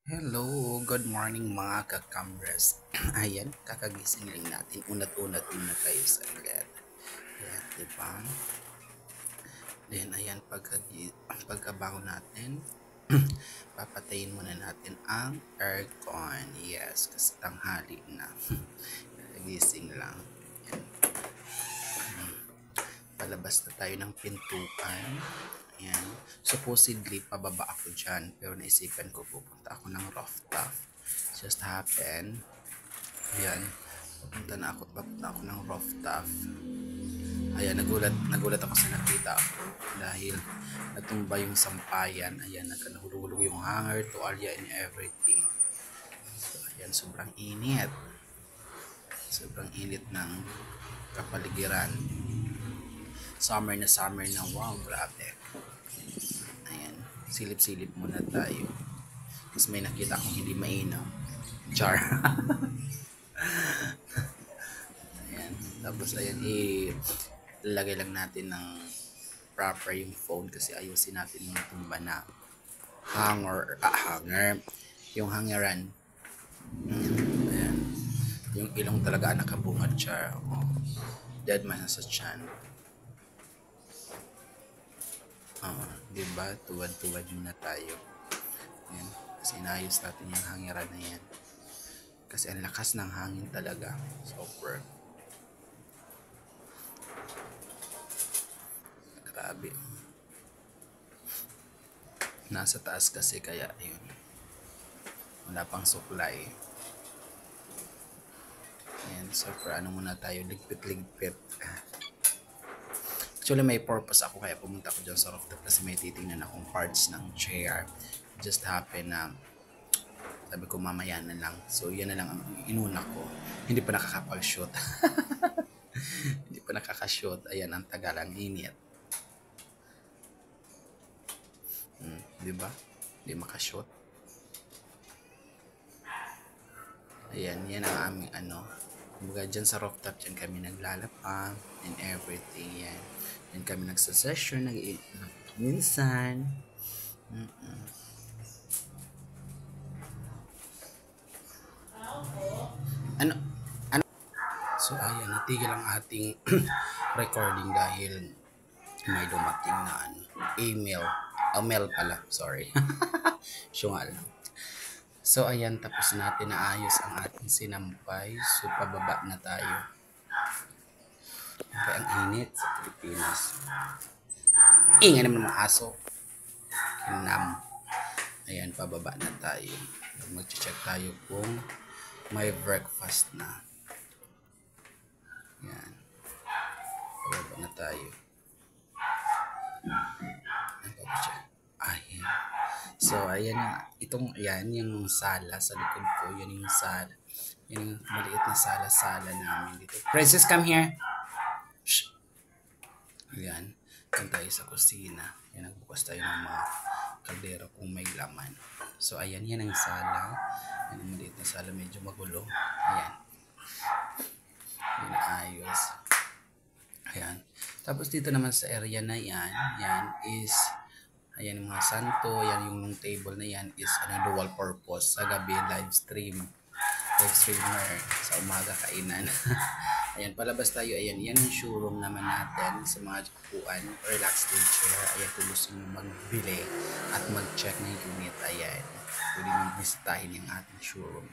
Hello, good morning mga kakamres. Ayan, kakagising lang natin. Unat-unat muna tayo sa agad. Ayan, diba? Then, ayan, pagkabangon natin, papatayin muna natin ang aircon. Yes, kasi tanghali na. Kakagising lang. Palabas na tayo ng pintuan. Ayan. Supposedly, pababa ako dyan. Pero naisipan ko, pupunta ako ng rooftop. Just happen. Ayan. Papunta ako ng rooftop. Ayan, nagulat ako sa nakita ako. Dahil natumba yung sampayan. Ayan, nagkanahulog yung hanger, tuwalya, and everything. So, ayan, sobrang init. Sobrang init ng kapaligiran. Summer na, wow, grabe. Ayan, silip-silip muna tayo. Kasi may nakita akong hindi mainam. Char. Ayan, tapos ayan, ilagay lang natin ng proper yung phone kasi ayusin natin yung tumba na hanger. Yung hangeran. Ayan. Yung ilong talaga nakabungad siya. Dead man sa tiyan. Diba? Tuwad-tuwad muna tayo. Ayan. Kasi inayos natin yung hangeran na yan. Kasi ang lakas ng hangin talaga. Super. Grabe. Nasa taas kasi kaya yun. Wala pang supply. Ayan. So for ano muna tayo. Ligpit-ligpit. Actually may purpose ako kaya pumunta ako dyan sa rooftop kasi may titingnan akong parts ng chair. Just happen na sabi ko mamaya na lang. So yan na lang ang inuna ko. Hindi pa nakakapag-shoot. Hindi pa nakaka-shoot. Ayan ang tagal ang init. Diba? Hindi makashoot. Ayan, yan ang aming ano. Kumbaga dyan sa rooftop, dyan kami naglalapang and everything. Yan. Yan kami nagsasession, minsan. Ano? Ano? So, ayan, natigil ang ating recording dahil may dumating na ano, email. Mail pala, sorry. Syungal. So, ayan, tapos natin naayos ang ating sinampay. So, pababa na tayo. Ang init sa Pilipinas. Ingay naman mga aso. Kinam. Ayan, pababa na tayo. Mag-check tayo kung may breakfast na. Ayan. Pababa na tayo. Ayan. So, ayan na. Itong, ayan, yung sala sa likod ko. Yan yung sala. Yan yung maliit na sala-sala namin dito. Princess, come here. Shh. Ayan. Yan tayo sa kusina. Yan, nagbukas tayo ng mga kaldero kung may laman. So, ayan. Yan ang sala. Yan ang maliit na sala. Medyo magulo. Ayan. Yan ayos. Ayan. Tapos dito naman sa area na yan. Yan is ayan yung mga santo, yan yung table na yan is dual purpose. Sa gabi, live streamer. Sa umaga, kainan. Ayan, palabas tayo. Ayan, yan yung showroom naman natin sa mga upuan, relax chair. Ayan, kung gusto nyo magbili at mag-check ng unit. Ayan, pwede nyo bisitahin yung ating showroom.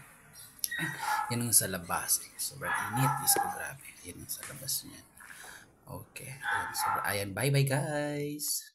Yan yung sa labas. Sobrang init. Is ko grabe. Yan yung sa labas niya. Okay. Ayan, bye-bye guys!